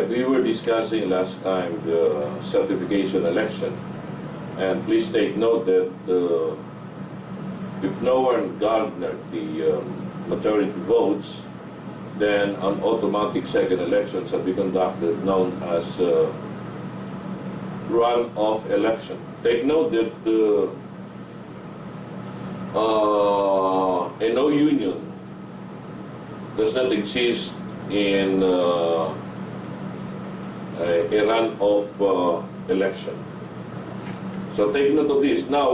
we were discussing last time the certification election, and please take note that if no one garnered the majority votes, then an automatic second election shall be conducted, known as runoff election. Take note that a no union does not exist in a runoff election. So take note of this. Now,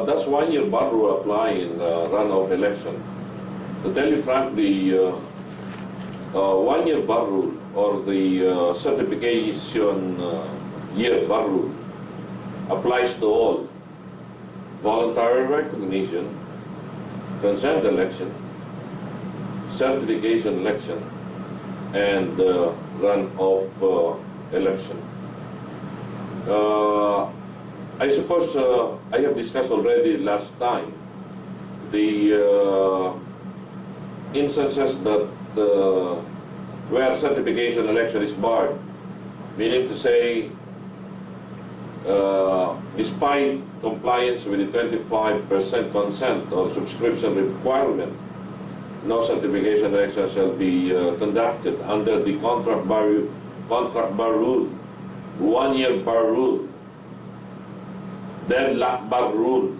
does 1 year bar rule apply in runoff election? To tell you frankly, 1 year bar rule or the certification year bar rule applies to all: voluntary recognition, consent election, certification election, and runoff election. I suppose I have discussed already last time the instances that where certification election is barred, meaning to say, despite compliance with the 25% consent or subscription requirement, no certification election shall be conducted under the contract bar rule, 1 year bar rule, deadlock bar rule,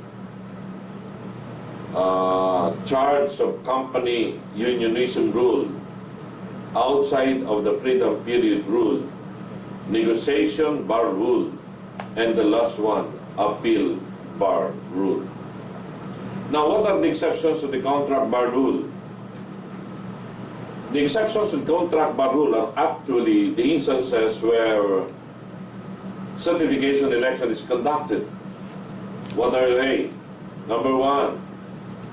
charge of company unionism rule, outside of the freedom period rule, negotiation bar rule, and the last one, appeal bar rule. Now, what are the exceptions to the contract bar rule? The exceptions to the contract bar rule are actually the instances where certification election is conducted. What are they? Number one,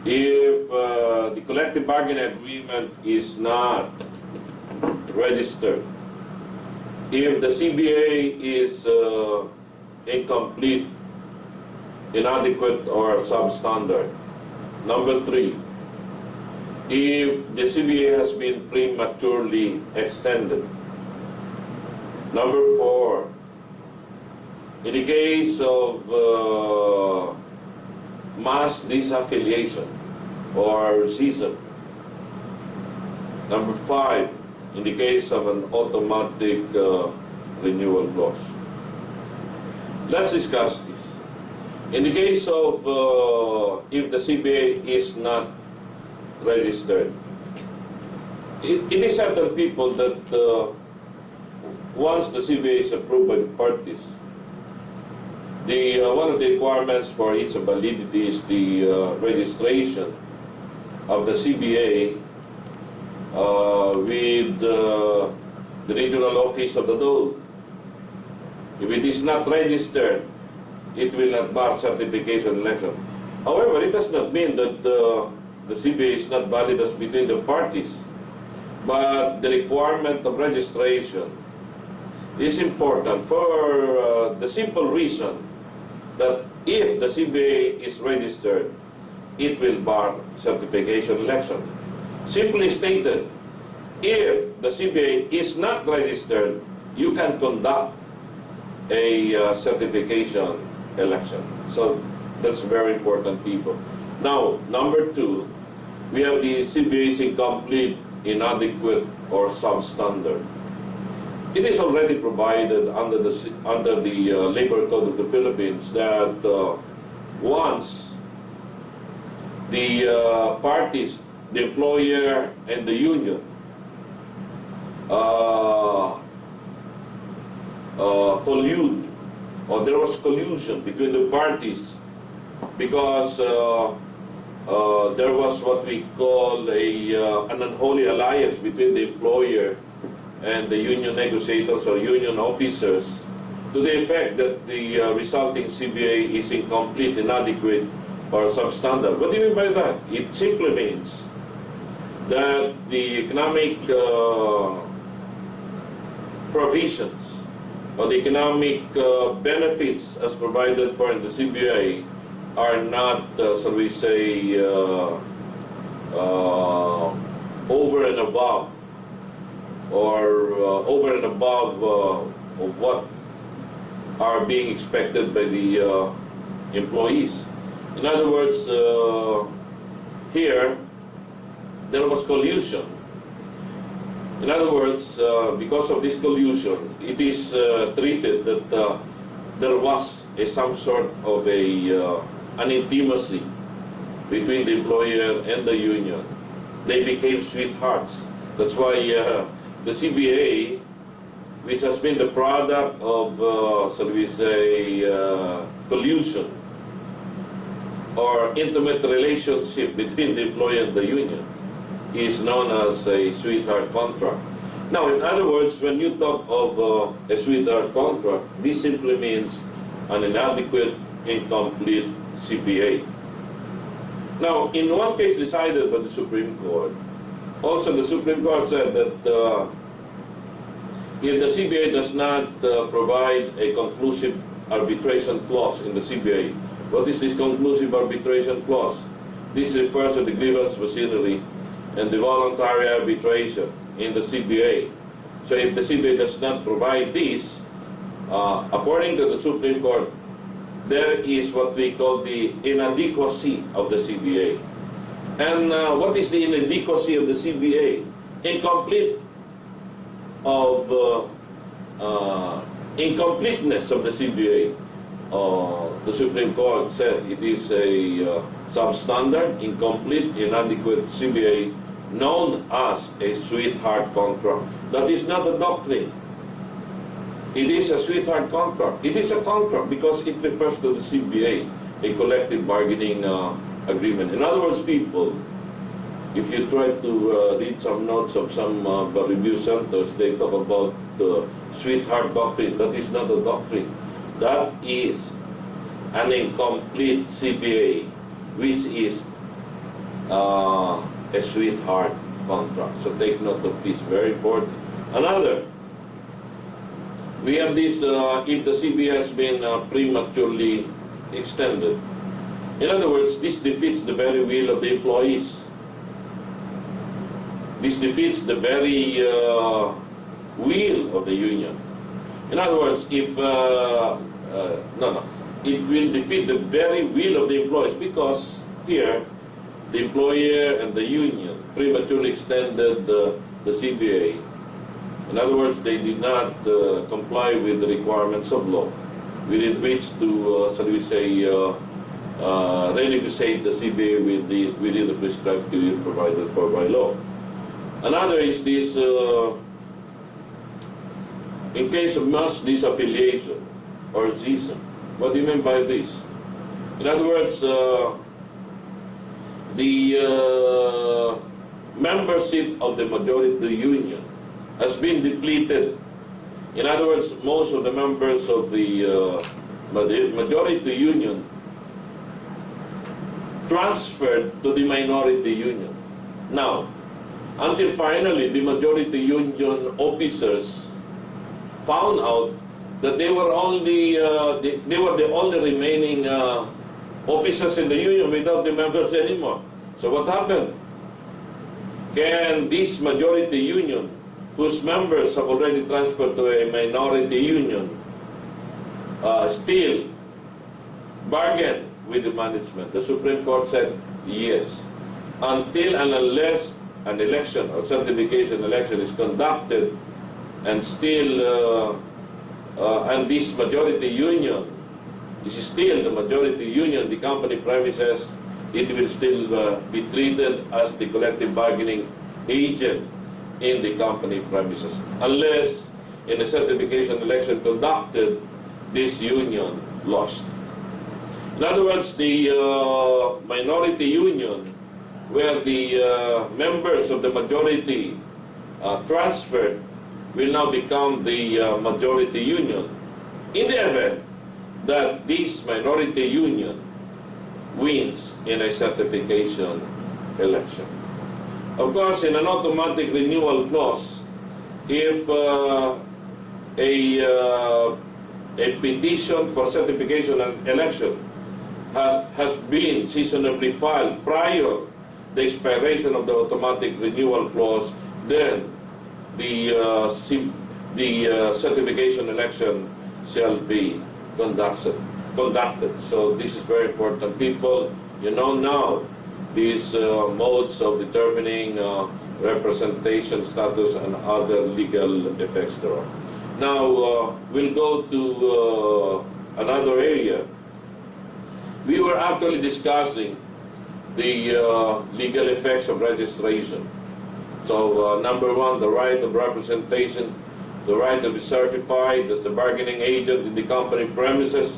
if the collective bargaining agreement is not registered, if the CBA is incomplete, inadequate, or substandard. Number three, if the CBA has been prematurely extended. Number four, in the case of mass disaffiliation or schism. Number five, in the case of an automatic renewal clause. Let's discuss this. In the case of if the CBA is not registered, it is certain people that once the CBA is approved by the parties, one of the requirements for its validity is the registration of the CBA with the regional office of the dole. If it is not registered, it will not bar certification election. However, it does not mean that the CBA is not valid as between the parties, but the requirement of registration is important for the simple reason that if the CBA is registered, it will bar certification election. Simply stated, if the CBA is not registered, you can conduct a certification election. So that's very important, people. Now, number two, we have the CBA is incomplete, inadequate, or substandard. It is already provided under the Labor Code of the Philippines that once the parties, the employer and the union, collude, or there was collusion between the parties because there was what we call an unholy alliance between the employer and the union negotiators or union officers, to the effect that the resulting CBA is incomplete, inadequate, or substandard. What do you mean by that? It simply means that the economic provisions or the economic benefits as provided for in the CBA are not, shall we say, over and above or over and above of what are being expected by the employees. In other words, here there was collusion. In other words, because of this collusion, it is treated that there was some sort of an intimacy between the employer and the union. They became sweethearts. That's why the CBA, which has been the product of, shall we say, collusion or intimate relationship between the employer and the union, is known as a sweetheart contract. Now, in other words, when you talk of a sweetheart contract, this simply means an inadequate, incomplete CBA. Now, in one case decided by the Supreme Court, also the Supreme Court said that if the CBA does not provide a conclusive arbitration clause in the CBA, what is this conclusive arbitration clause? This refers to the grievance machinery and the voluntary arbitration in the CBA. So if the CBA does not provide this, according to the Supreme Court, there is what we call the inadequacy of the CBA. And what is the inadequacy of the CBA? Incompleteness of the CBA. The Supreme Court said it is a substandard, incomplete, inadequate CBA known as a sweetheart contract. That is not a doctrine. It is a sweetheart contract. It is a contract because it refers to the CBA, a collective bargaining agreement. In other words, people, if you try to read some notes of some review centers, they talk about the sweetheart doctrine. That is not a doctrine. That is an incomplete CBA, which is a sweetheart contract. So take note of this, very important. Another, we have this, if the CBA has been prematurely extended. In other words, this defeats the very will of the employees. This defeats the very will of the union. In other words, if, it will defeat the very will of the employees because here, the employer and the union prematurely extended the CBA. In other words, they did not comply with the requirements of law, within which to, shall we say, renegotiate the CBA within the prescribed period provided for by law. Another is this, in case of mass disaffiliation or schism. What do you mean by this? In other words, the membership of the majority union has been depleted. In other words, most of the members of the majority union transferred to the minority union. Now, until finally the majority union officers found out that they were only they were the only remaining officers in the union without the members anymore. So what happened? Can this majority union, whose members have already transferred to a minority union, still bargain with the management? The Supreme Court said yes. Until and unless an election or certification election is conducted and still and this majority union is still the majority union, the company premises, it will still be treated as the collective bargaining agent in the company premises, unless in a certification election conducted, this union lost. In other words, the minority union, where the members of the majority transferred, will now become the majority union in the event that this minority union wins in a certification election. Of course, in an automatic renewal clause, if a petition for certification election has been seasonably filed prior the expiration of the automatic renewal clause, then the certification election shall be conducted. So this is very important. People, you know now these modes of determining representation status and other legal effects thereof. Now we'll go to another area. We were actually discussing the legal effects of registration. So number one, the right of representation, the right to be certified as the bargaining agent in the company premises.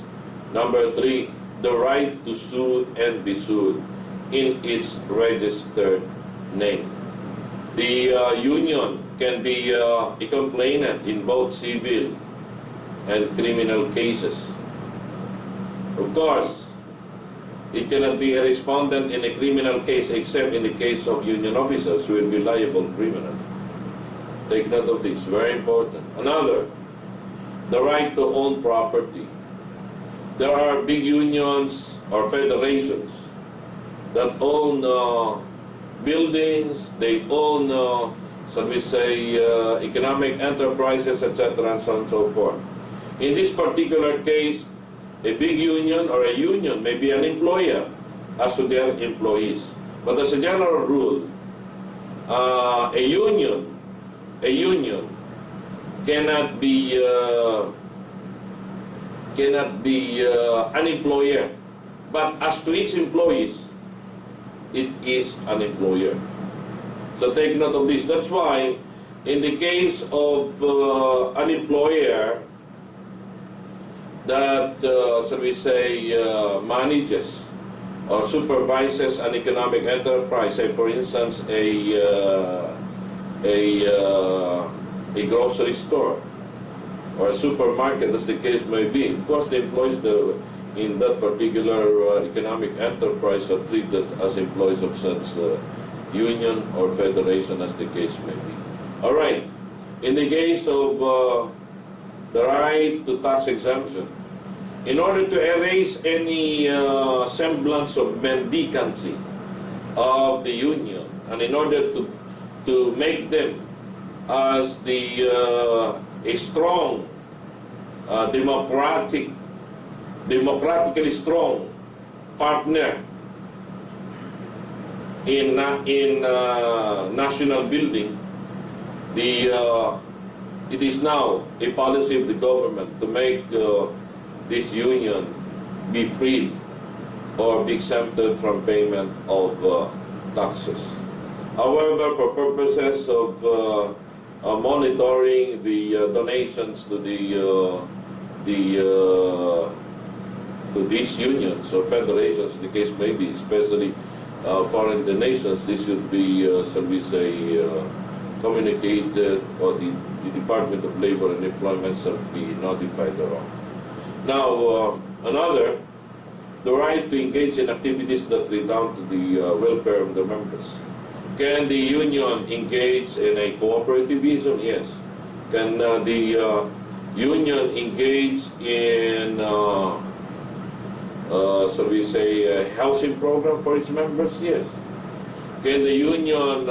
Number three, the right to sue and be sued in its registered name. The union can be a complainant in both civil and criminal cases. Of course, it cannot be a respondent in a criminal case except in the case of union officers who will be liable criminally. Take note of this, very important. Another, the right to own property. There are big unions or federations that own buildings, they own, shall we say, economic enterprises, etc., and so on and so forth. In this particular case, a big union or a union may be an employer as to their employees. But as a general rule, a union cannot be an employer. But as to its employees, it is an employer. So take note of this. That's why in the case of an employer that, shall we say, manages or supervises an economic enterprise, say for instance a grocery store or a supermarket, as the case may be. Of course, the employees in that particular economic enterprise are treated as employees of such union or federation, as the case may be. All right. In the case of the right to tax exemption, in order to erase any semblance of mendicancy of the union, and in order to make them as a strong, democratically strong partner in national building, it is now a policy of the government to make this union be freed or be exempted from payment of taxes. However, for purposes of monitoring the donations to these unions or federations, the case may be, especially foreign donations, this should be, shall we say, communicated, or the Department of Labor and Employment shall be notified thereof. Now, another, the right to engage in activities that redound to the welfare of the members. Can the union engage in a cooperativism? Yes. Can the union engage in, shall we say, a housing program for its members? Yes. Can the union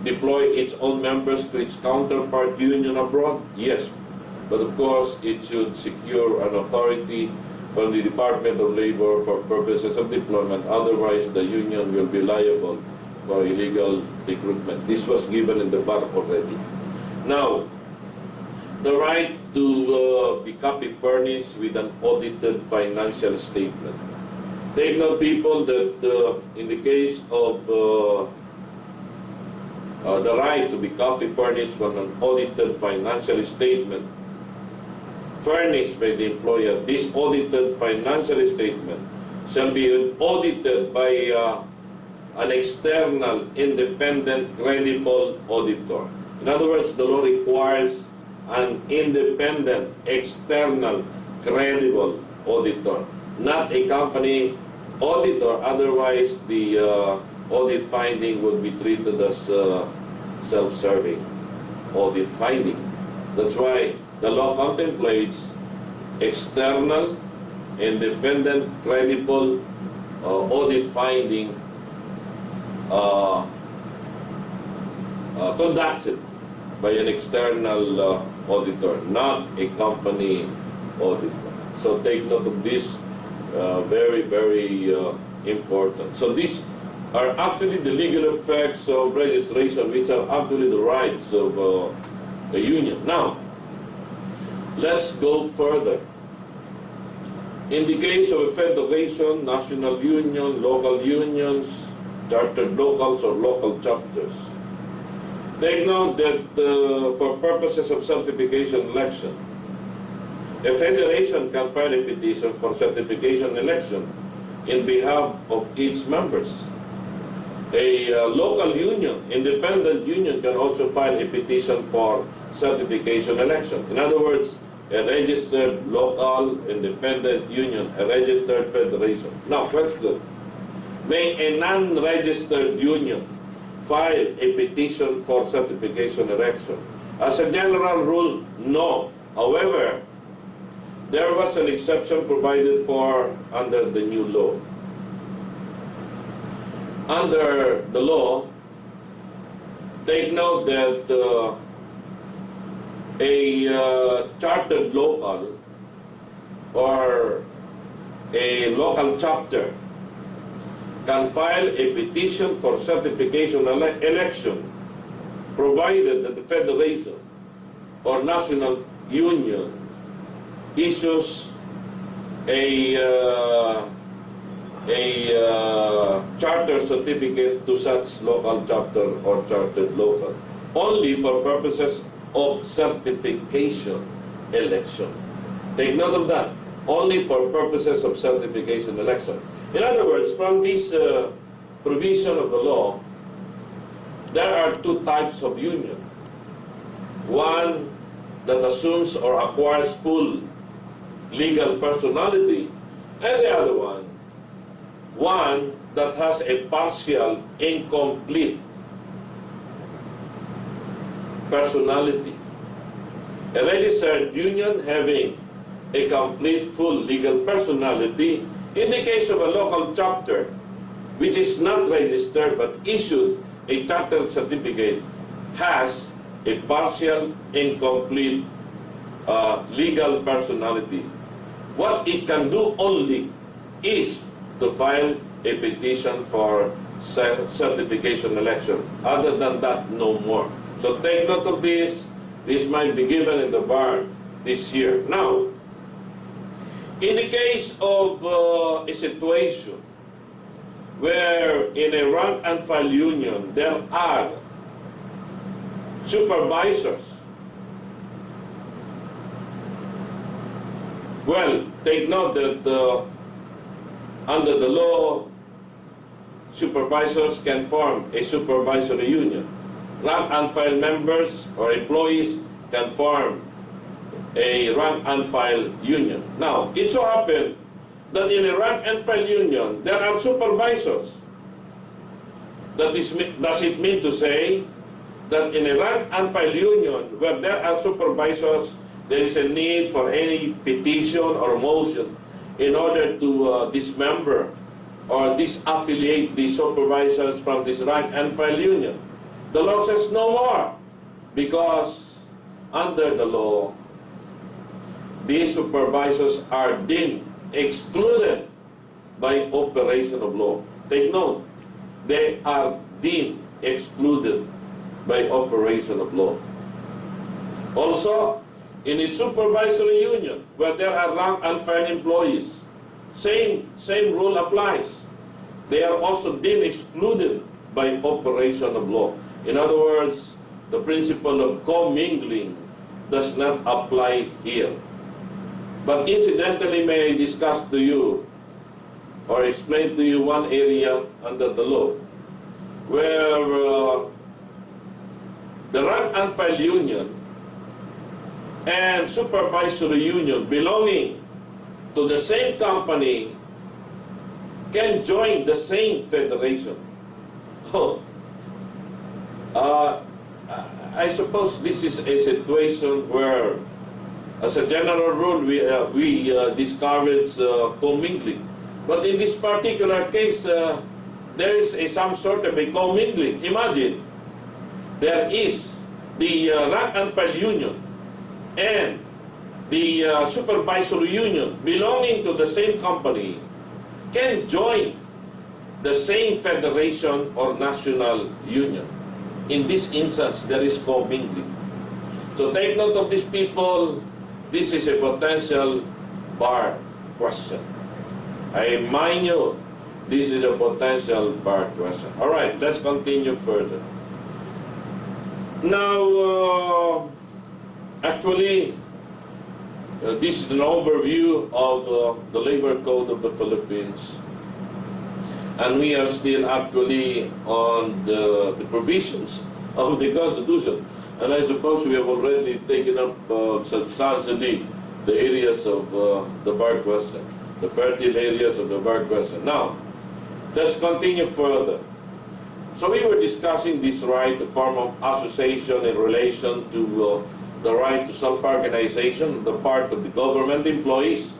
deploy its own members to its counterpart union abroad? Yes. But of course, it should secure an authority from the Department of Labor for purposes of deployment. Otherwise, the union will be liable for illegal recruitment. This was given in the bar already. Now, the right to be copy furnished with an audited financial statement. Take note, people, that in the case of the right to be copy furnished with an audited financial statement furnished by the employer, this audited financial statement shall be audited by an external, independent, credible auditor. In other words, the law requires an independent, external, credible auditor, not a company auditor. Otherwise, the audit finding would be treated as self-serving audit finding. That's why the law contemplates external, independent, credible audit finding conducted by an external auditor, not a company auditor. So take note of this, very, very important. So these are actually the legal effects of registration, which are actually the rights of the union. Now, let's go further. In the case of a federation, national union, local unions, chartered locals or local chapters, take note that for purposes of certification election, a federation can file a petition for certification election in behalf of its members. A local union, independent union, can also file a petition for certification election. In other words, a registered local independent union, a registered federation. Now, question. May a non-registered union file a petition for certification election? As a general rule, no. However, there was an exception provided for under the new law. Under the law, take note that a chartered local or a local chapter can file a petition for certification election, provided that the federation or national union issues a charter certificate to such local chapter or chartered local, only for purposes of certification election. Take note of that. Only for purposes of certification election. In other words, from this provision of the law, there are two types of union. One that assumes or acquires full legal personality, and the other one that has a partial, incomplete personality. A registered union having a complete, full legal personality, in the case of a local chapter, which is not registered but issued a charter certificate, has a partial, incomplete legal personality. What it can do only is to file a petition for certification election. Other than that, no more. So take note of this. This might be given in the bar this year. Now, in the case of a situation where in a rank and file union there are supervisors, well, take note that under the law, supervisors can form a supervisory union. Rank and file members or employees can form a rank and file union. Now, it so happened that in a rank and file union, there are supervisors. Does it mean to say that in a rank and file union, where there are supervisors, there is a need for any petition or motion in order to dismember or disaffiliate the supervisors from this rank and file union? The law says no more, because under the law, these supervisors are deemed excluded by operation of law. Take note, they are deemed excluded by operation of law. Also, in a supervisory union where there are rank and file employees, same rule applies. They are also deemed excluded by operation of law. In other words, the principle of commingling does not apply here. But incidentally, may I discuss to you or explain to you one area under the law where the rank and file union and supervisory union belonging to the same company can join the same federation. Oh, I suppose this is a situation where, as a general rule, we discourage commingling. But in this particular case, there is some sort of a commingling. Imagine, there is the rank and file union and the supervisory union belonging to the same company can join the same federation or national union. In this instance, there is commingling. So take note of these people. This is a potential bar question. I remind you, this is a potential bar question. All right, let's continue further. Now, actually, this is an overview of the Labor Code of the Philippines. And we are still actually on the provisions of the Constitution. And I suppose we have already taken up substantially the areas of the bar question, the fertile areas of the bar question. Now, let's continue further. So we were discussing this right to form of association in relation to the right to self-organization on the part of the government employees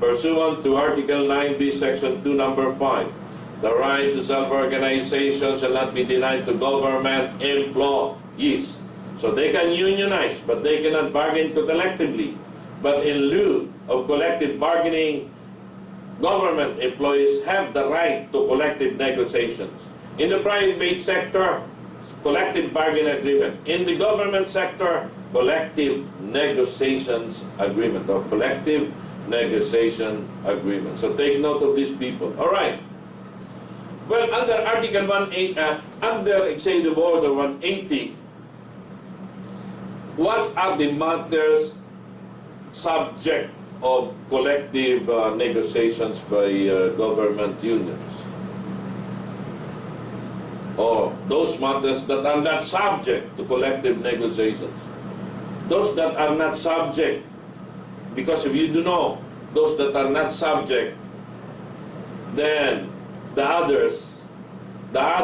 pursuant to Article 9B, Section 2, Number 5. The right to self-organization shall not be denied to government employees. So they can unionize, but they cannot bargain collectively. But in lieu of collective bargaining, government employees have the right to collective negotiations. In the private sector, collective bargaining agreement. In the government sector, collective negotiations agreement or collective negotiation agreement. So take note of these people. All right. Well, under Article 180, under Executive Order 180, what are the matters subject of collective negotiations by government unions? Or those matters that are not subject to collective negotiations. Those that are not subject, because if you do know those that are not subject, then the other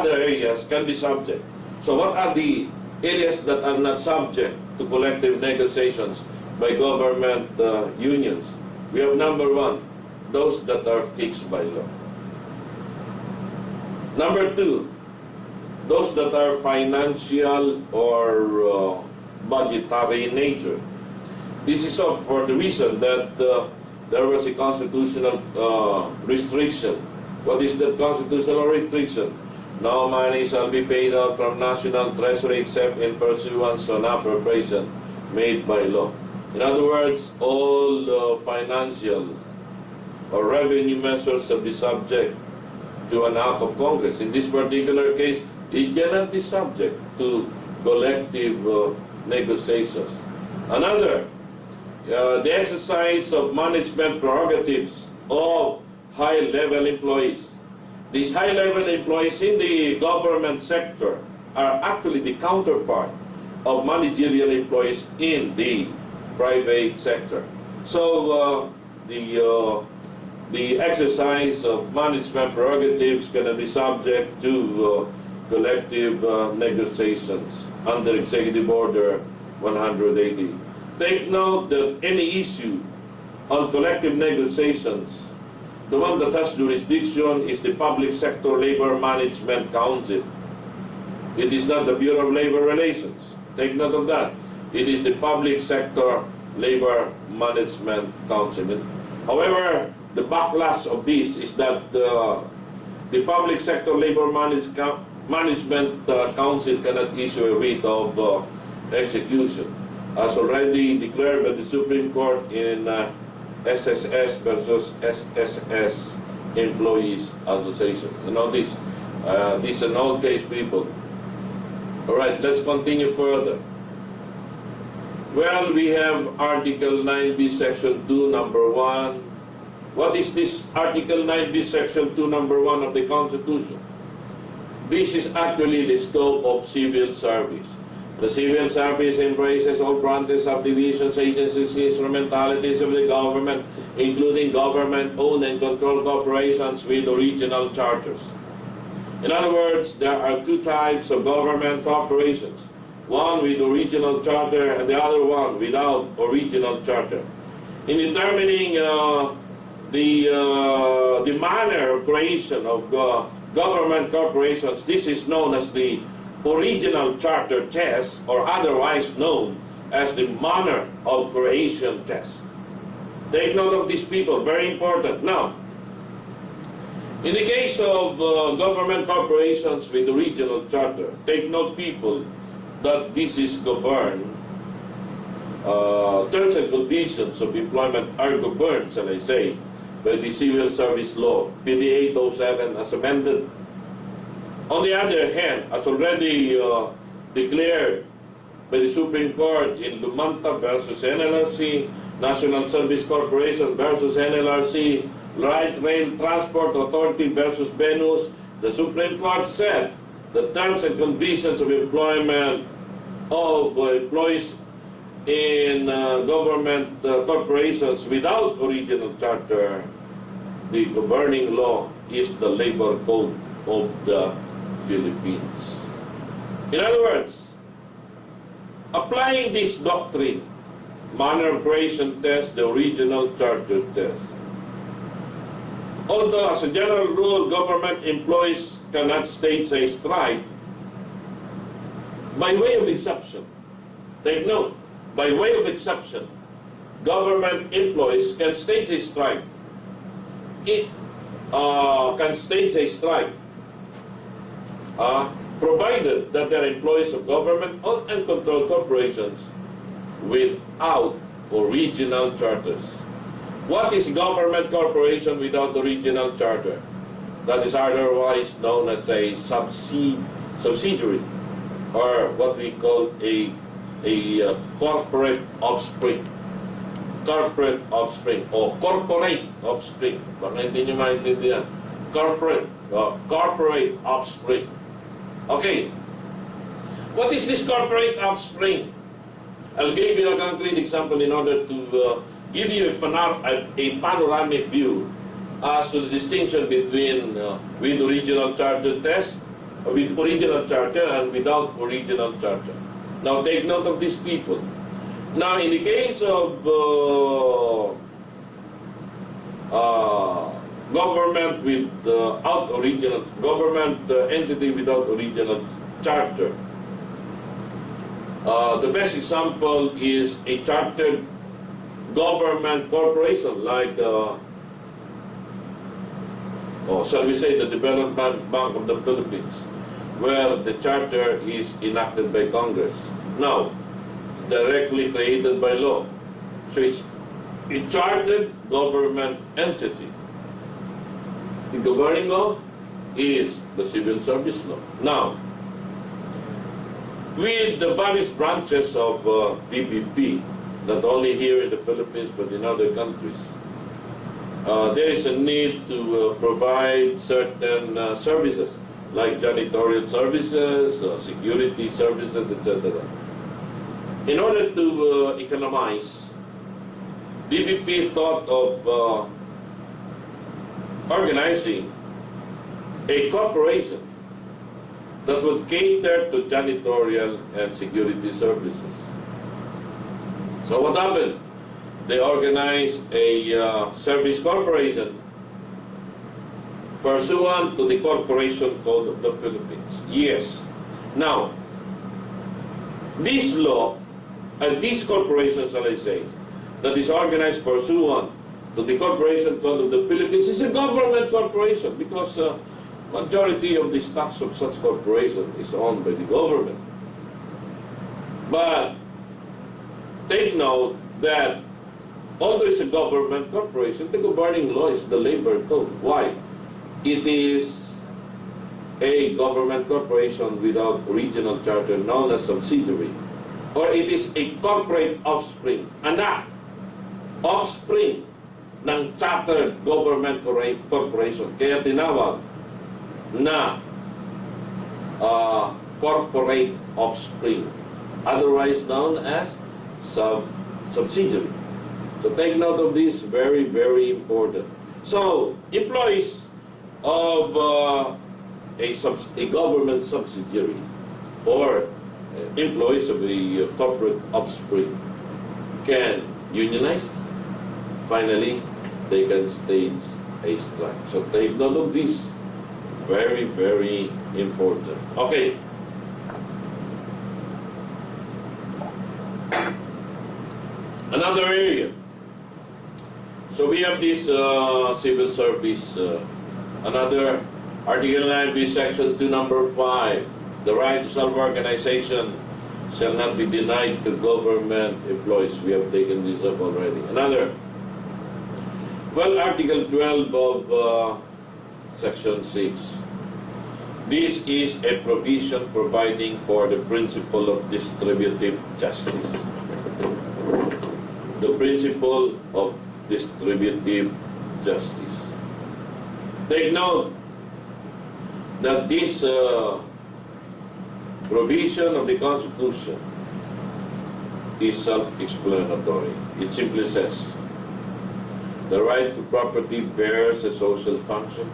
areas can be subject. So what are the areas that are not subject to collective negotiations by government unions? We have number one, those that are fixed by law. Number two, those that are financial or budgetary in nature. This is so for the reason that there was a constitutional restriction. What is that constitutional restriction? No money shall be paid out from national treasury except in pursuance of an appropriation made by law. In other words, all financial or revenue measures shall be subject to an act of Congress. In this particular case, it cannot be subject to collective negotiations. Another, the exercise of management prerogatives of high-level employees. These high-level employees in the government sector are actually the counterpart of managerial employees in the private sector. So the exercise of management prerogatives can be subject to collective negotiations under Executive Order 180. Take note that any issue on collective negotiations, the one that has jurisdiction is the Public Sector Labor Management Council. It is not the Bureau of Labor Relations. Take note of that. It is the Public Sector Labor Management Council. However, the backlash of this is that the Public Sector Labor Management Council cannot issue a writ of execution, as already declared by the Supreme Court in SSS versus SSS Employees Association. You know this. This is an old case, people. All right, let's continue further. Well, we have Article 9B, Section 2, Number 1. What is this Article 9B, Section 2, Number 1 of the Constitution? This is actually the scope of civil service. The civil service embraces all branches, subdivisions, agencies, instrumentalities of the government, including government-owned and controlled corporations with original charters. In other words, there are two types of government corporations. One with original charter and the other one without original charter. In determining the manner of creation of government corporations, this is known as the original charter test, or otherwise known as the manner of creation test. Take note of these people, very important. Now, in the case of government corporations with original charter, take note, people, that this is governed, terms and conditions of employment are governed, shall I say, by the Civil Service Law, PD 807 as amended. On the other hand, as already declared by the Supreme Court in Lumanta versus NLRC, National Service Corporation versus NLRC, Light Rail Transport Authority versus Venus, the Supreme Court said the terms and conditions of employment of employees in government corporations without original charter, the governing law is the Labor Code of the Philippines. In other words, applying this doctrine, manner of creation test, the original charter test. Although as a general rule, government employees cannot stage a strike, by way of exception, take note, by way of exception, government employees can stage a strike. Provided that they are employees of government owned and controlled corporations without original charters. What is government corporation without original charter? That is otherwise known as a subsidiary, or what we call a corporate offspring. Corporate offspring o corporate offspring. Baka hindi nyo maintindihan. Corporate offspring. Okay. What is this corporate offspring? I'll give you a concrete example in order to give you a panoramic view as to the distinction between with original charter test, with original charter and without original charter. Now take note of these people. Now in the case of government without original government entity without original charter, the best example is a chartered government corporation like shall we say the Development Bank of the Philippines, where the charter is enacted by Congress. Now, directly created by law. So it's a chartered government entity. The governing law is the Civil Service Law. Now, with the various branches of DBP, not only here in the Philippines but in other countries, there is a need to provide certain services like janitorial services, security services, etc. In order to economize, DBP thought of organizing a corporation that would cater to janitorial and security services. So what happened? They organized a service corporation pursuant to the Corporation Code of the Philippines. Yes. Now, this law, and this corporation, shall I say, that is organized pursuant to the Corporation Code of the Philippines is a government corporation because majority of the stocks of such corporation is owned by the government. But take note that although it's a government corporation, the governing law is the Labor Code. Why? It is a government corporation without original charter known as subsidiary. Or it is a corporate offspring, anak, offspring ng chartered government corporation. Kaya tinawag na corporate offspring, otherwise known as subsidiary. So take note of this, very, very important. So employees of a government subsidiary or employees of a corporate offspring can unionize. Finally, they can stage a strike. So take note of this. Very, very important. Okay. Another area. So we have this civil service, another Article 9B, Section 2, Number 5. The right to self-organization shall not be denied to government employees. We have taken this up already. Another. Well, Article 12 of Section 6. This is a provision providing for the principle of distributive justice. The principle of distributive justice. Take note that this provision of the Constitution is self-explanatory. It simply says, the right to property bears a social function,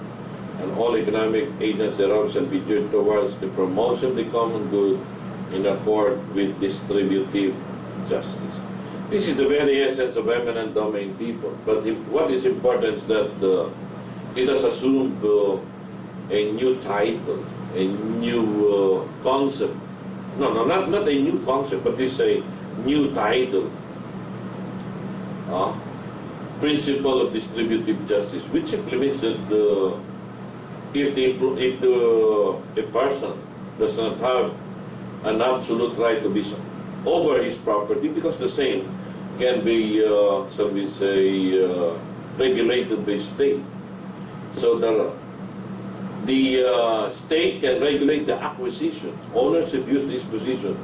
and all economic agents thereof shall be geared towards the promotion of the common good in accord with distributive justice. This is the very essence of eminent domain people. But what is important is that it has assumed a new title, a new concept. No, not a new concept, but it's a new title. Principle of distributive justice, which simply means that if a person does not have an absolute right to be over his property, because the same can be, shall we say, regulated by state. So the state can regulate the acquisition, ownership, use, disposition,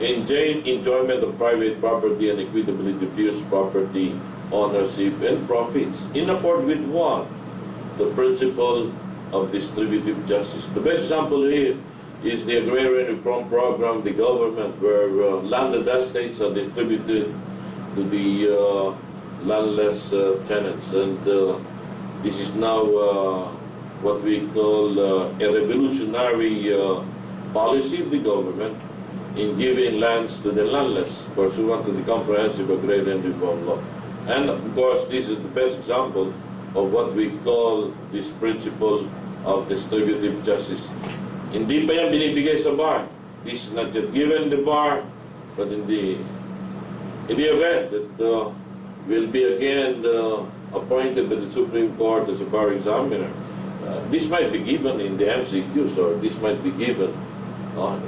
enjoyment of private property, and equitably diffused property, ownership, and profits. In accord with what? The principle of distributive justice. The best example here is the agrarian reform program, the government, where landed estates are distributed to the landless tenants. And this is now what we call a revolutionary policy of the government in giving lands to the landless pursuant to the comprehensive agrarian reform law. And of course, this is the best example of what we call this principle of distributive justice. Hindi pa yan binibigay sa bar. This is not yet given the bar, but in the event that will be again appointed by the Supreme Court as a bar examiner, this might be given in the MCQs, or this might be given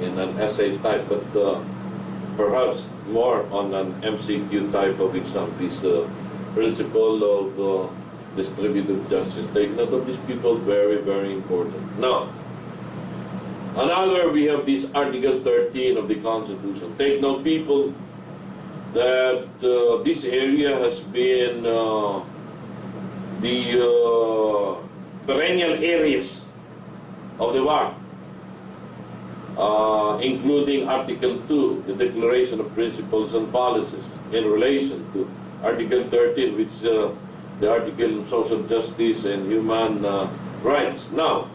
in an essay type, but perhaps more on an MCQ type of exam. This principle of distributive justice. Take note of these people, very, very important. Now, another, we have this Article 13 of the Constitution. Take note, people, that this area has been the perennial areas of the war, including Article 2, the Declaration of Principles and Policies, in relation to Article 13, which the article on social justice and human rights. Now,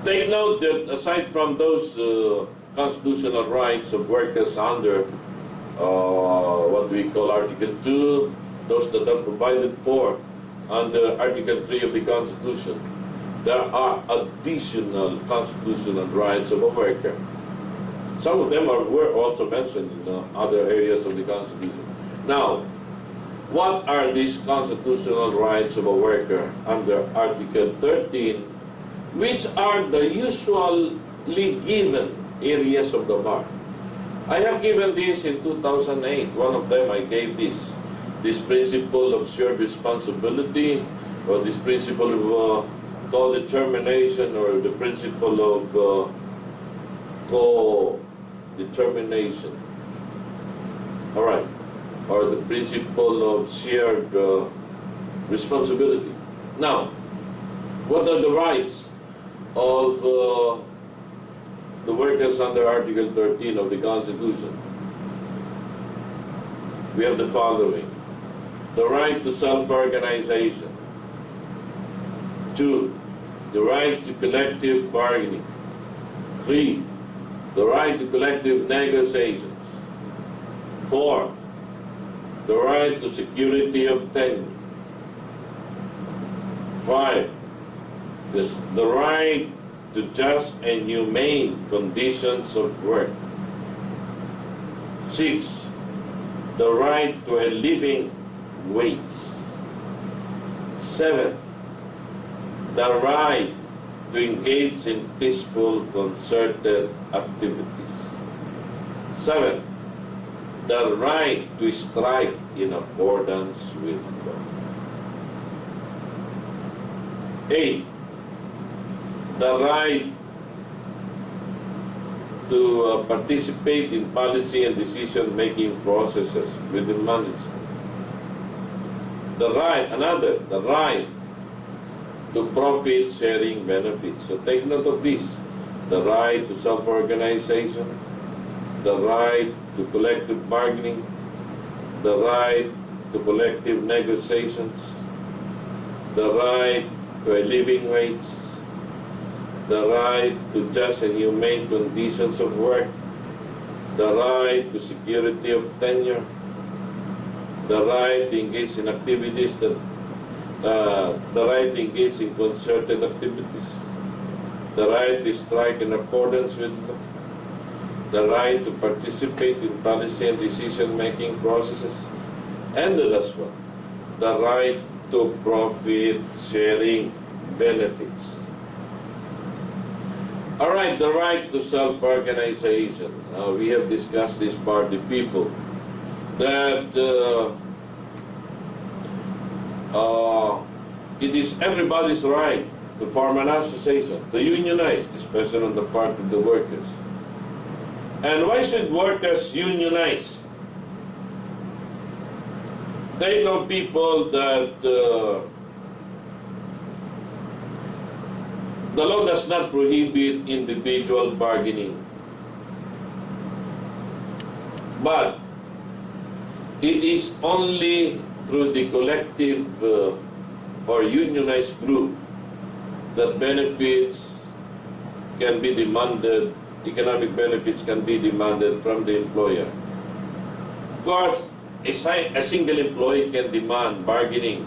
take note that aside from those constitutional rights of workers under what we call Article 2, those that are provided for under Article 3 of the Constitution, there are additional constitutional rights of a worker. Some of them were also mentioned in other areas of the Constitution. Now, what are these constitutional rights of a worker under Article 13, which are the usually given areas of the bar? I have given this in 2008. One of them I gave this principle of shared responsibility, or this principle of co-determination, or the principle of co-determination. All right. Or the principle of shared responsibility. Now, what are the rights of the workers under Article 13 of the Constitution? We have the following. The right to self-organization. 2, the right to collective bargaining. 3, the right to collective negotiations. 4, the right to security of tenure. 5, the right to just and humane conditions of work. 6, the right to a living wage. 7, the right to engage in peaceful, concerted activities. 7, the right to strike in accordance with law. 8, the right to participate in policy and decision-making processes within management. The right to profit-sharing benefits. So take note of this. The right to self-organization, the right to collective bargaining, the right to collective negotiations, the right to a living wage, the right to just and humane conditions of work, the right to security of tenure, the right to engage in activities that, the right to engage in concerted activities, the right to strike in accordance with law, the right to participate in policy and decision-making processes, and the last one, the right to profit-sharing benefits. All right, the right to self-organization. We have discussed this part with people, that it is everybody's right to form an association, to unionize, especially on the part of the workers. And why should workers unionize? They know people that the law does not prohibit individual bargaining, but it is only through the collective or unionized group that benefits can be demanded, economic benefits can be demanded from the employer. Of course, a single employee can demand bargaining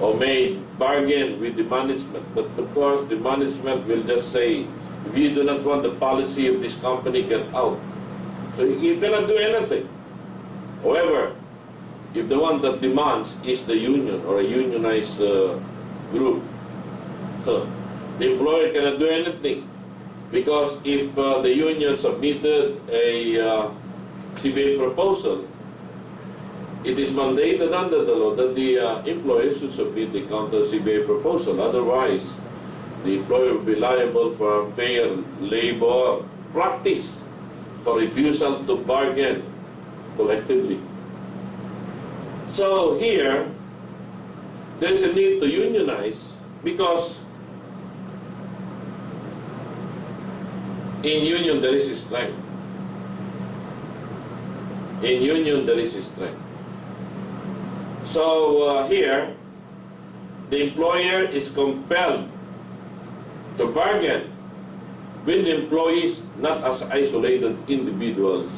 or may bargain with the management, but of course the management will just say, if you do not want the policy of this company, get out. So you cannot do anything. However, if the one that demands is the union or a unionized group, the employer cannot do anything, because if the union submitted a CBA proposal, it is mandated under the law that the employer should submit the counter CBA proposal. Otherwise, the employer will be liable for unfair labor practice for refusal to bargain collectively. So here, there is a need to unionize, because in union there is strength. In union there is strength. So here, the employer is compelled to bargain with the employees, not as isolated individuals,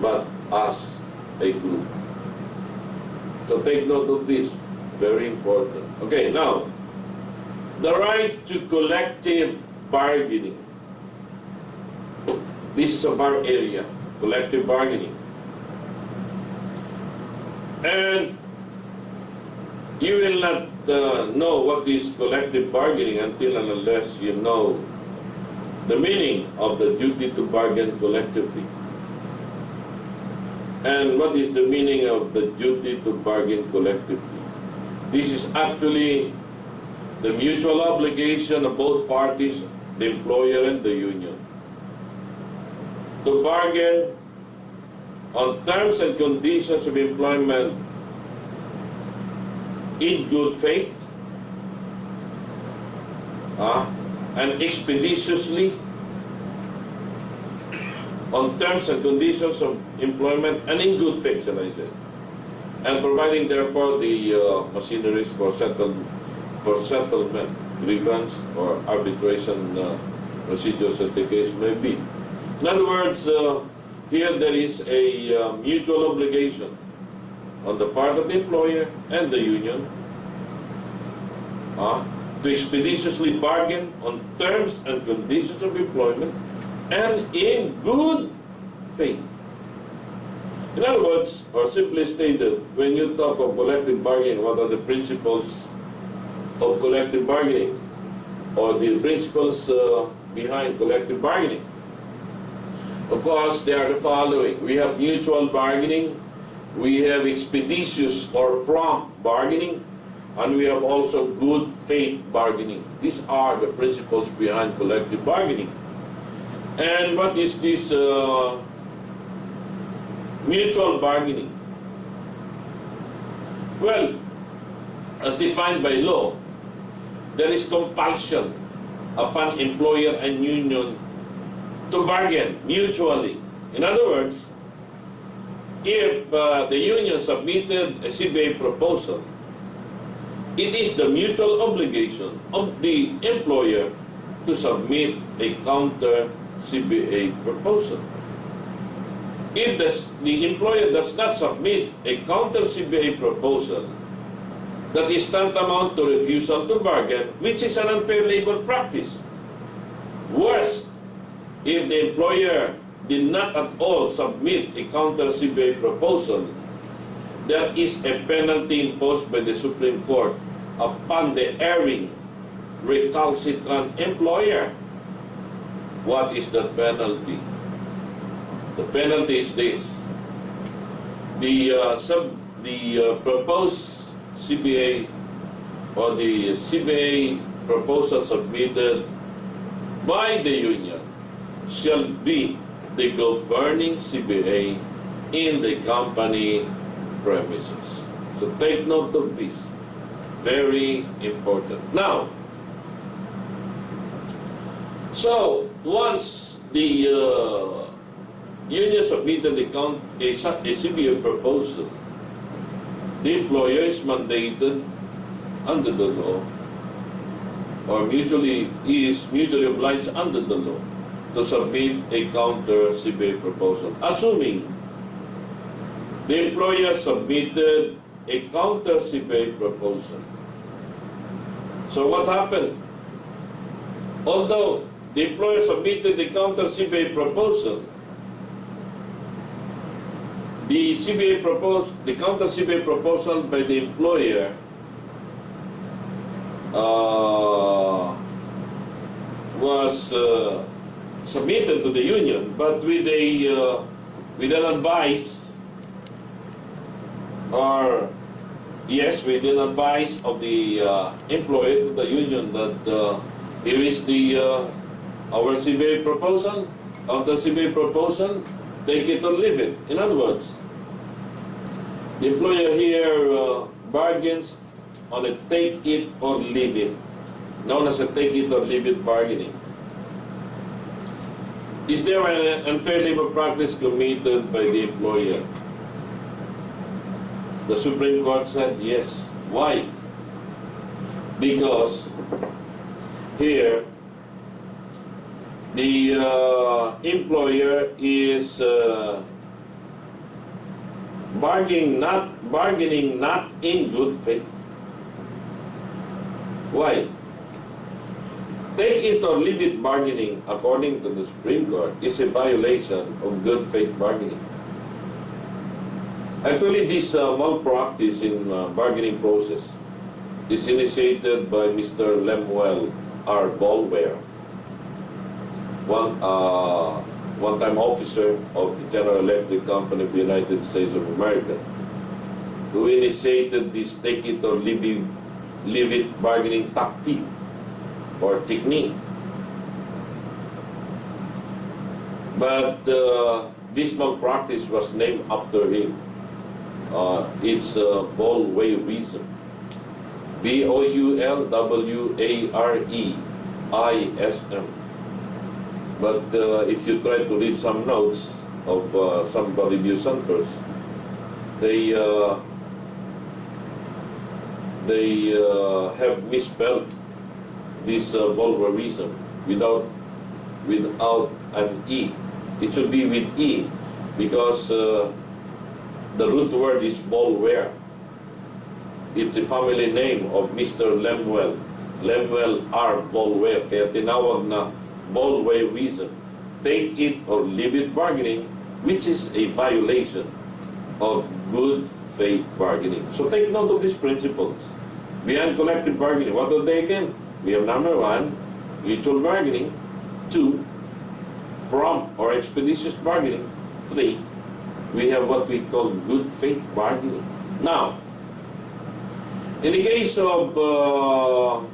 but as a group. So take note of this, very important. Okay, now, the right to collective bargaining. This is a bar area, collective bargaining. And you will not know what is collective bargaining until and unless you know the meaning of the duty to bargain collectively. And what is the meaning of the duty to bargain collectively? This is actually the mutual obligation of both parties, the employer and the union, to bargain on terms and conditions of employment in good faith and expeditiously, on terms and conditions of employment and in good faith, shall I say, and providing therefore the machineries for settlement, grievance or arbitration procedures as the case may be. In other words, here there is a mutual obligation on the part of the employer and the union to expeditiously bargain on terms and conditions of employment and in good faith. In other words, or simply stated, when you talk of collective bargaining, what are the principles of collective bargaining, or the principles behind collective bargaining? Of course, they are the following. We have mutual bargaining, we have expeditious or prompt bargaining, and we have also good faith bargaining. These are the principles behind collective bargaining. And what is this mutual bargaining? Well, as defined by law, there is compulsion upon employer and union to bargain mutually. In other words, if the union submitted a CBA proposal, it is the mutual obligation of the employer to submit a counter CBA proposal. If the employer does not submit a counter CBA proposal, that is tantamount to refusal to bargain, which is an unfair labor practice. Worse, if the employer did not at all submit a counter CBA proposal, there is a penalty imposed by the Supreme Court upon the erring, recalcitrant employer. What is that penalty? The penalty is this. The proposed CBA or the CBA proposal submitted by the union shall be the governing CBA in the company premises. So take note of this. Very important. Now, so once the union submitted a CBA proposal, the employer is mandated under the law, or is mutually obliged under the law to submit a counter CBA proposal. Assuming the employer submitted a counter CBA proposal. So what happened? Although the employer submitted the counter CBA proposal, the counter CBA proposal by the employer was submitted to the union, but with an advice, or yes, with an advice of the employer to the union that here is our CBA proposal, counter CBA proposal, take it or leave it. In other words, the employer here bargains on a take it or leave it, known as a take it or leave it bargaining. Is there an unfair labor practice committed by the employer? The Supreme Court said yes. Why? Because here the employer is bargaining not in good faith. Why? Take it or leave it bargaining, according to the Supreme Court, is a violation of good faith bargaining. Actually, this malpractice in bargaining process is initiated by Mr. Lemuel R. Bolware, one-time officer of the General Electric Company of the United States of America, who initiated this take it or leave it bargaining tactic or technique. But this malpractice was named after him. It's Bolwareism. Boulwareism. But if you try to read some notes of some review centers, they have misspelled this Bolwareism without an E. It should be with E, because the root word is Bolware. It's the family name of Mr. Lemuel R. Bolware. Kaya tinawag na Bolwareism. Take it or leave it bargaining, which is a violation of good faith bargaining. So take note of these principles. Beyond collective bargaining, what are they again? We have number 1, mutual bargaining. 2, prompt or expeditious bargaining. 3, we have what we call good faith bargaining. Now, in the case of,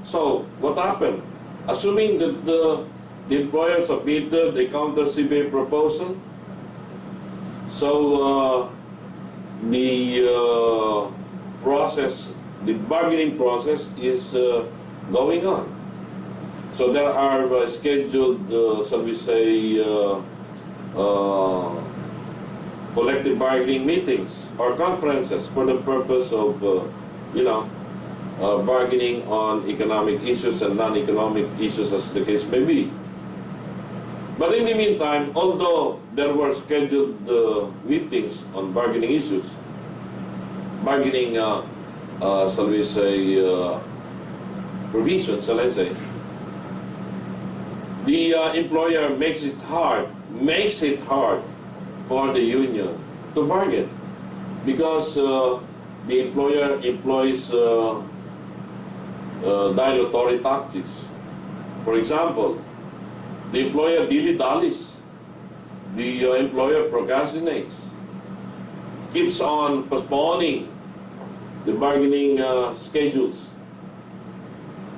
so what happened? Assuming that the employer submitted a counter CBA proposal, so the process, the bargaining process is going on. So there are scheduled, shall we say, collective bargaining meetings or conferences for the purpose of, bargaining on economic issues and non-economic issues as the case may be. But in the meantime, although there were scheduled meetings on bargaining issues, bargaining, shall we say, provisions, shall I say, the employer makes it hard for the union to bargain because the employer employs dilatory tactics. For example, the employer dilly-dallies, the employer procrastinates, keeps on postponing the bargaining schedules.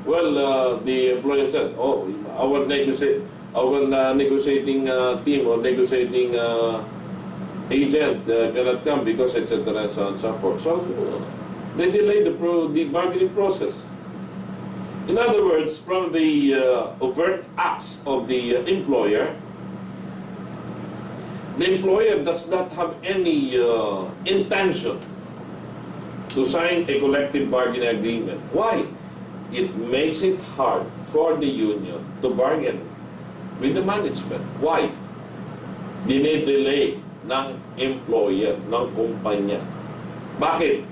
Well, the employer said, "Oh, our negotiating team or negotiating agent cannot come because etc. and so on and so forth." So they delay the bargaining process. In other words, from the overt acts of the employer does not have any intention to sign a collective bargaining agreement. Why? It makes it hard for the union to bargain with the management. Why? Dine-delay ng employer, ng kumpanya. Bakit?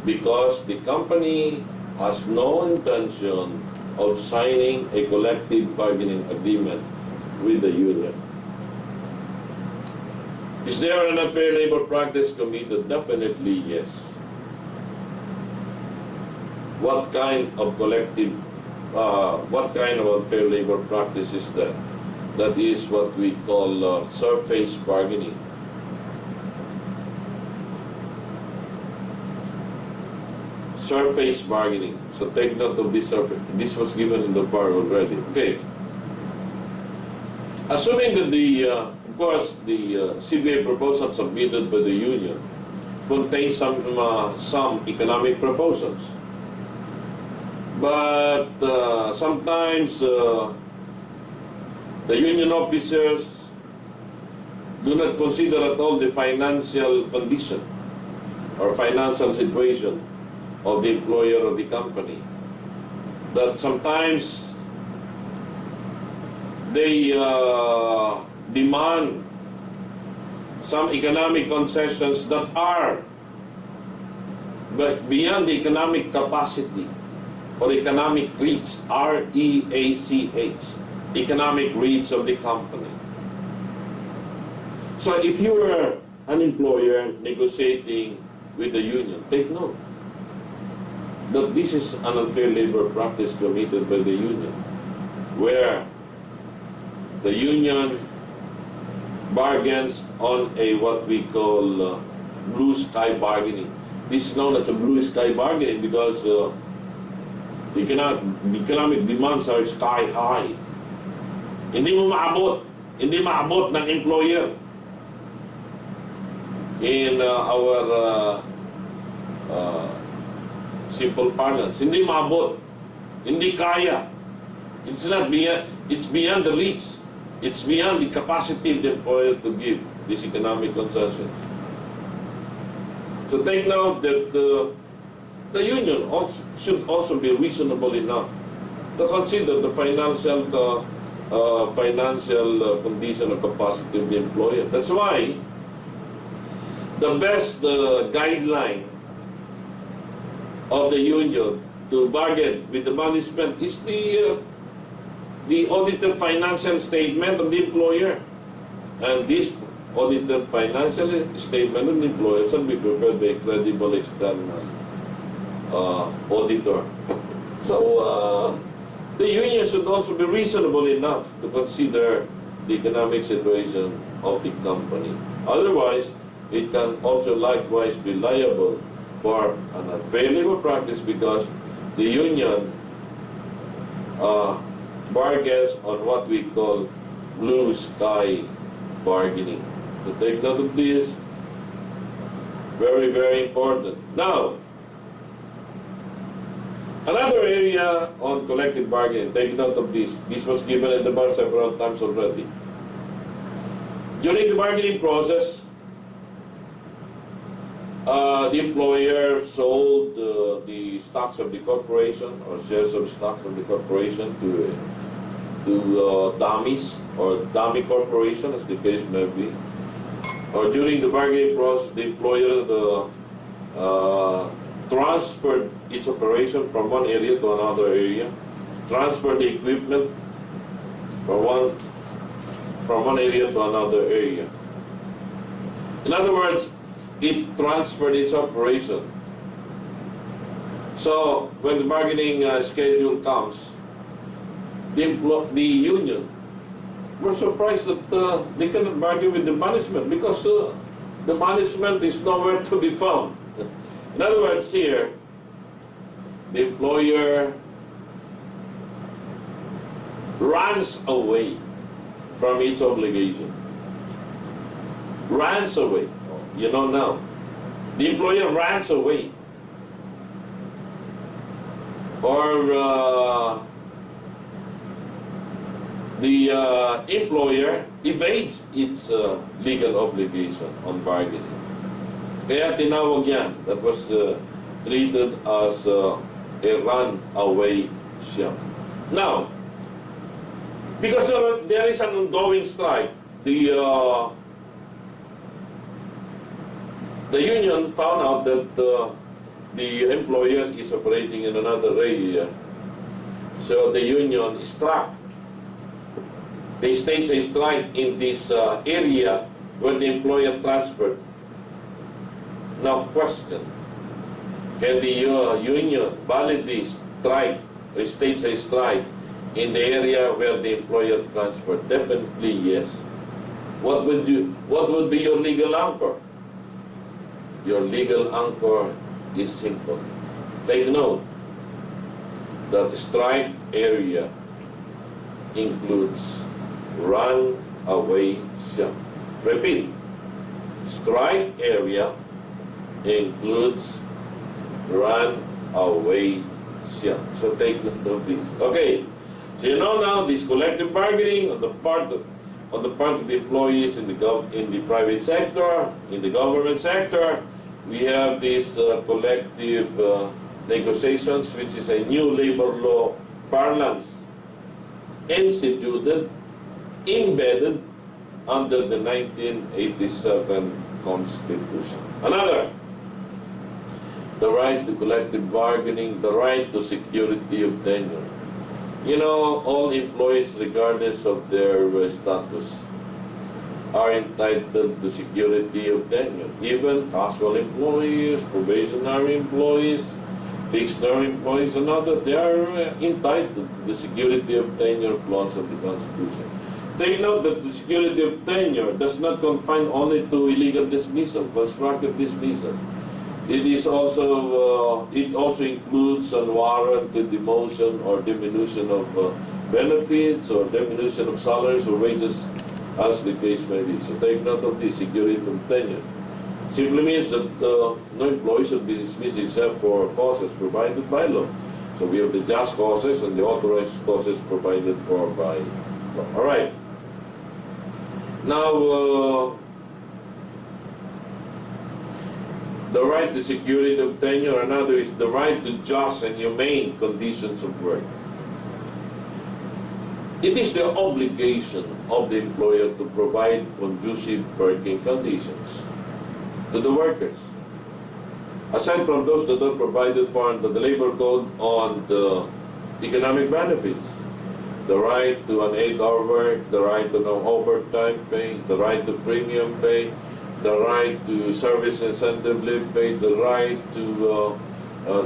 Because the company has no intention of signing a collective bargaining agreement with the union. Is there an unfair labor practice committed? Definitely yes. What kind of unfair labor practice is that? That is what we call surface bargaining. Surface bargaining. So take note of this surface. This was given in the part already. Okay. Assuming that of course, the CBA proposal submitted by the union contains some economic proposals. But sometimes the union officers do not consider at all the financial condition or financial situation of the employer or the company. That sometimes they demand some economic concessions that are beyond the economic capacity or economic reach, R-E-A-C-H, economic reach of the company. So if you are an employer negotiating with the union, take note that this is an unfair labor practice committed by the union, where the union bargains on a what we call blue sky bargaining. This is known as a blue sky bargaining because the economic demands are sky high. Hindi maabot ng employer. In our simple parlance, hindi maabot, hindi kaya. It's not beyond, it's beyond the reach. It's beyond the capacity of the employer to give these economic concessions. So take note that the union should also be reasonable enough to consider the financial condition or capacity of the employer. That's why the best guideline of the union to bargain with the management is the audited financial statement of the employer. And this audited financial statement of the employer shall be prepared by a credible external auditor. So the union should also be reasonable enough to consider the economic situation of the company. Otherwise, it can also likewise be liable for an unfair labor practice because the union bargains on what we call blue sky bargaining. So take note of this. Very, very important. Now, another area on collective bargaining, take note of this. This was given in the bar several times already. During the bargaining process, the employer sold the stocks of the corporation or shares of stocks of the corporation to dummies or dummy corporation, as the case may be. Or during the bargaining process, the employer transferred its operation from one area to another area, transferred the equipment from one area to another area. In other words, it transferred its operation. So when the bargaining schedule comes, the union were surprised that they cannot bargain with the management because the management is nowhere to be found. In other words, here, the employer runs away from its obligation. Runs away. You know now. The employer runs away. Or the employer evades its legal obligation on bargaining. Kaya tinawag yan. That was treated as a runaway ship. Now, because there is an ongoing strike, the union found out that the employer is operating in another area. So the union struck. They staged a strike in this area where the employer transferred. Now question, can the union validly strike or stage a strike in the area where the employer transferred? Definitely yes. What would be your legal anchor? Your legal anchor is simple. Take note that the strike area includes runaway ship. Repeat, strike area includes runaway ship. So take note of this. Okay, so you know now this collective bargaining on the part of the employees in the private sector, in the government sector. We have these collective negotiations, which is a new labor law parlance instituted, embedded under the 1987 Constitution. Another, the right to collective bargaining, the right to security of tenure. You know, all employees, regardless of their status, are entitled to security of tenure. Even casual employees, probationary employees, fixed-term employees, and others, they are entitled to the security of tenure clause of the Constitution. Take note that the security of tenure does not confine only to illegal dismissal, constructive dismissal. It is also it also includes unwarranted demotion or diminution of benefits or diminution of salaries or wages, as the case may be. So take note of the security of tenure. Simply means that no employee should be dismissed except for causes provided by law. So we have the just causes and the authorized causes provided for by law. All right. Now, the right to security of tenure, another is the right to just and humane conditions of work. It is the obligation of the employer to provide conducive working conditions to the workers. Aside from those that are provided for under the Labor Code on the economic benefits, the right to an 8-hour work, the right to no overtime pay, the right to premium pay, the right to service incentive leave pay, the right to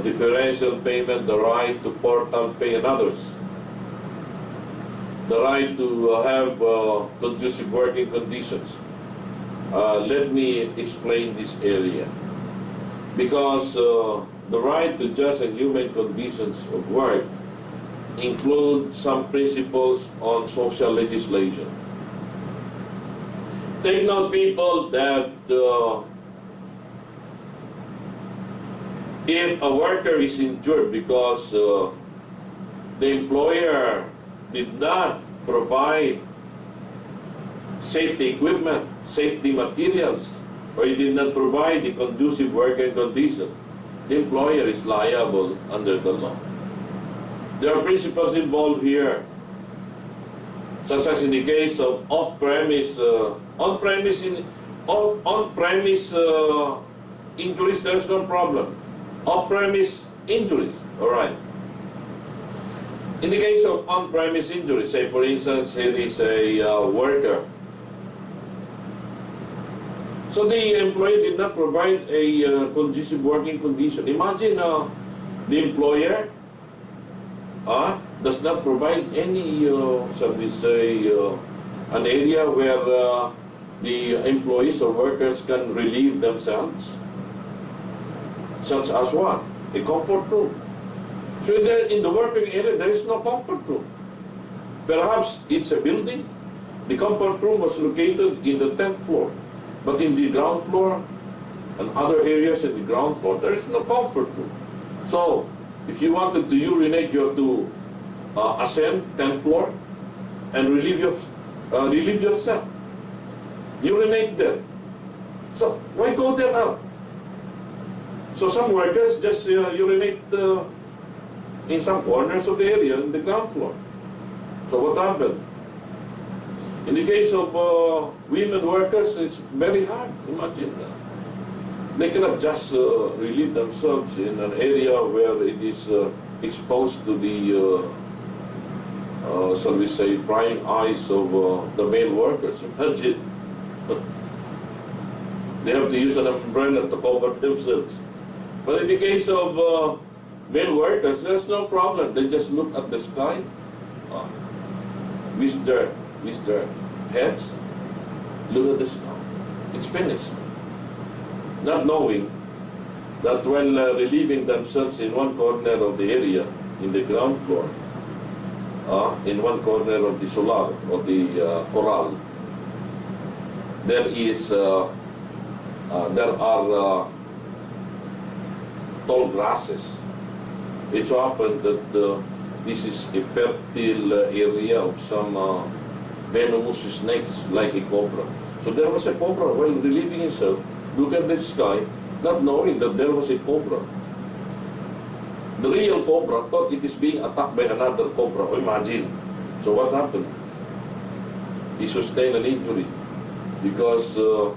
differential payment, the right to portal pay, and others. The right to have conducive working conditions. Let me explain this area. Because the right to just and human conditions of work include some principles on social legislation. Take note, people, that if a worker is injured because the employer did not provide safety equipment, safety materials, or he did not provide the conducive working condition, the employer is liable under the law. There are principles involved here, such as in the case of off-premise injuries, there's no problem. Off-premise injuries, all right. In the case of on-premise injuries, say for instance, it is a worker. So the employer did not provide a conducive working condition. Imagine the employer does not provide any, shall we say, an area where the employees or workers can relieve themselves. Such as what? A comfort room. So in the working area, there is no comfort room. Perhaps it's a building. The comfort room was located in the 10th floor. But in the ground floor and other areas in the ground floor, there is no comfort room. So if you wanted to urinate, you have to ascend 10th floor and relieve yourself. Urinate there. So why go there now? So some workers just urinate in some corners of the area in the ground floor. So what happened? In the case of women workers, it's very hard. Imagine that. They cannot just relieve themselves in an area where it is exposed to the, shall we say, prying eyes of the male workers. Imagine. They have to use an umbrella to cover themselves. But in the case of male workers, there's no problem. They just look at the sky, with their heads, look at the sky. It's finished. Not knowing that while relieving themselves in one corner of the area, in the ground floor, in one corner of the solar or the corral, there are tall grasses. It so happened that this is a fertile area of some venomous snakes like a cobra. So there was a cobra while relieving himself. Look at the sky, not knowing that there was a cobra. The real cobra thought it is being attacked by another cobra. Oh, imagine. So what happened? He sustained an injury because, you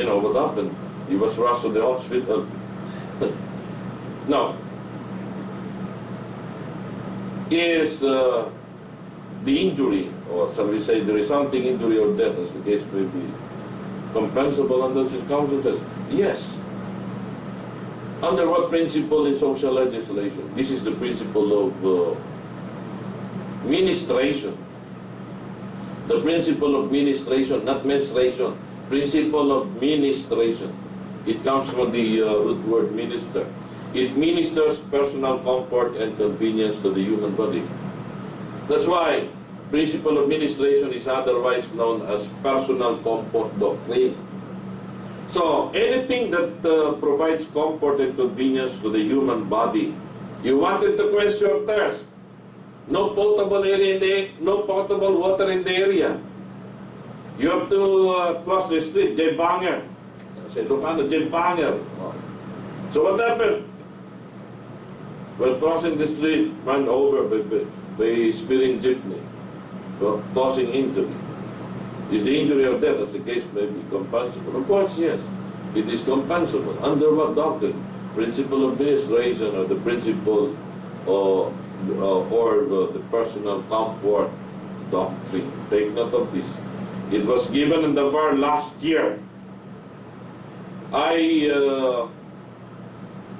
know what happened? He was rushed to the hospital. Now, is the injury, or shall we say the resulting injury or death, as the case may be, compensable under these circumstances? Yes. Under what principle in social legislation? This is the principle of ministration. The principle of ministration, not menstruation. Principle of ministration. It comes from the root word minister. It ministers personal comfort and convenience to the human body. That's why principle of ministration is otherwise known as personal comfort doctrine. So anything that provides comfort and convenience to the human body, you wanted to quench your thirst. No potable water in the area. You have to cross the street, Jembanger. Say, Lucano, Jembanger. So what happened? Well, crossing the street, run over by speeding jeepney, causing injury. Is the injury or death, as the case may be, compensable? Of course, yes. It is compensable. Under what doctrine? Principle of administration, or the principle or the personal comfort doctrine. Take note of this. It was given in the bar last year. I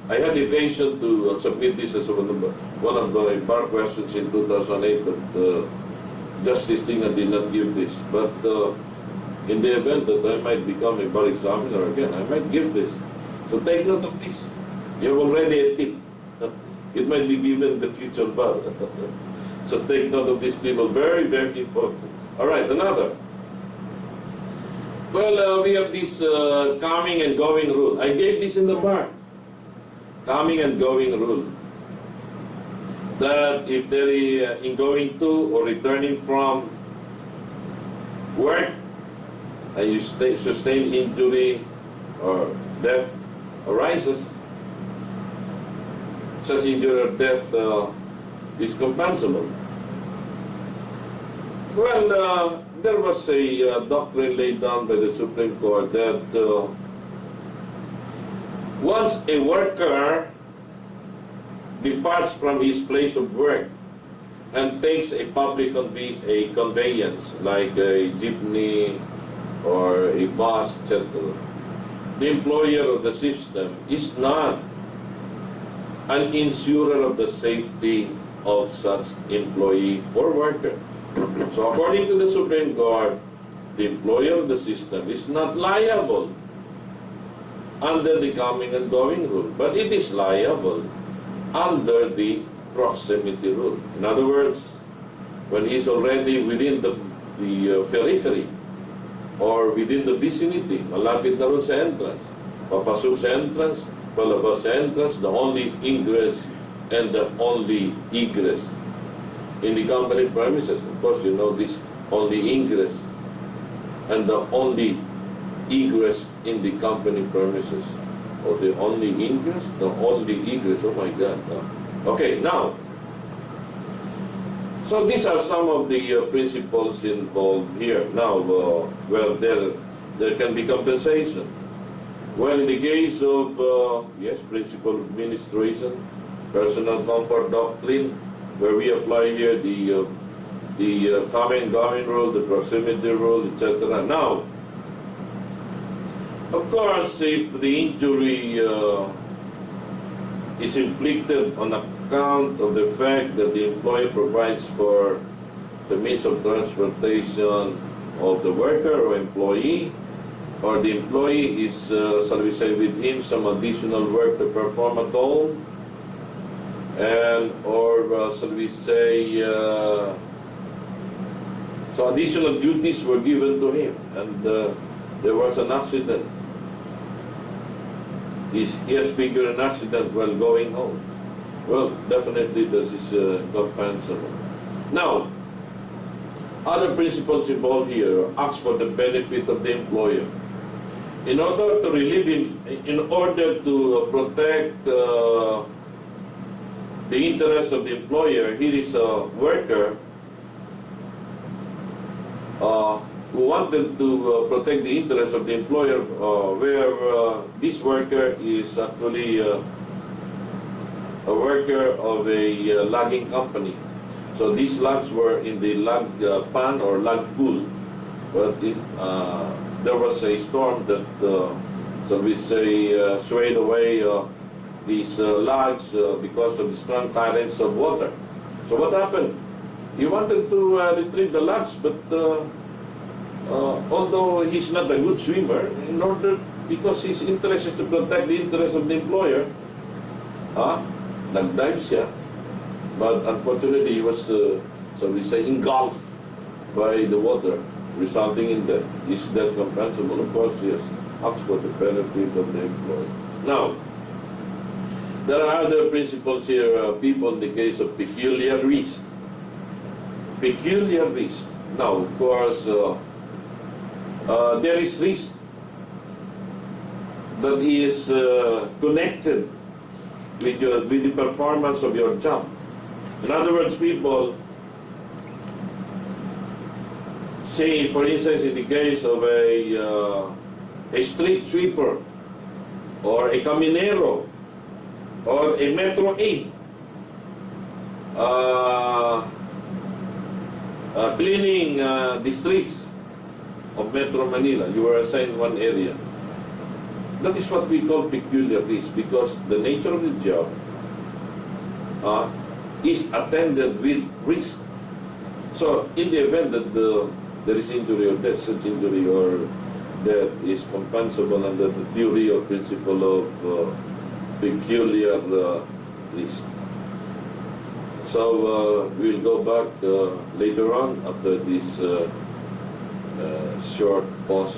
had occasion to submit this as one of the bar questions in 2008, but Justice Tina did not give this. But in the event that I might become a bar examiner again, I might give this. So take note of this. You have already a tip. It might be given in the future bar. So take note of these people. Very, very important. All right, another. Well, we have this coming and going rule. I gave this in the bar. Coming and going rule. That if there is in going to or returning from work and you sustain injury or death arises, such injury or death is compensable. Well, there was a doctrine laid down by the Supreme Court that once a worker departs from his place of work and takes a public conveyance like a jeepney or a bus, etc., the employer of the system is not an insurer of the safety of such employee or worker. So according to the Supreme Court, the employer of the system is not liable under the coming and going rule, but it is liable under the proximity rule. In other words, when he is already within the periphery or within the vicinity, malapit na rin sa entrance, papasok sa entrance, palabas sa entrance, the only ingress and the only egress in the company premises. Of course, you know this only ingress and the only egress in the company premises. Or the only ingress, the only egress, oh my God. Okay, now, so these are some of the principles involved here. Now, well, there can be compensation. Well, in the case of, yes, principal administration, personal comfort doctrine, where we apply here the coming and going rule, the proximity rule, etc. Now, of course, if the injury is inflicted on account of the fact that the employer provides for the means of transportation of the worker or employee, or the employee is, shall we say, with him some additional work to perform at home, and or shall we say, so additional duties were given to him, and there was an accident. He has figured an accident while going home. Well, definitely this is compensable. Now, other principles involved here ask for the benefit of the employer. In order to relieve him, in order to protect the interests of the employer, here is a worker who wanted to protect the interests of the employer, where this worker is actually a worker of a logging company. So these logs were in the log pan or log pool, but there was a storm that, shall we say, swayed away these logs because of the strong currents of water. So what happened? He wanted to retrieve the logs, but although he's not a good swimmer, because his interest is to protect the interest of the employer, nag-dive siya. But unfortunately, he was, so we say, engulfed by the water, resulting in death. Is that compensable? Of course, yes. Acts for the benefit of the employer. Now, there are other principles here, people, in the case of peculiar risk. Peculiar risk. Now, of course, there is risk that is connected with the performance of your job. In other words, people say, for instance, in the case of a street sweeper or a caminero or a metro aide, cleaning the streets, of Metro Manila, you were assigned one area. That is what we call peculiar risk, because the nature of the job is attended with risk. So, in the event that there is injury or death, such injury or death is compensable under the theory or principle of peculiar risk. So, we'll go back later on after this short pause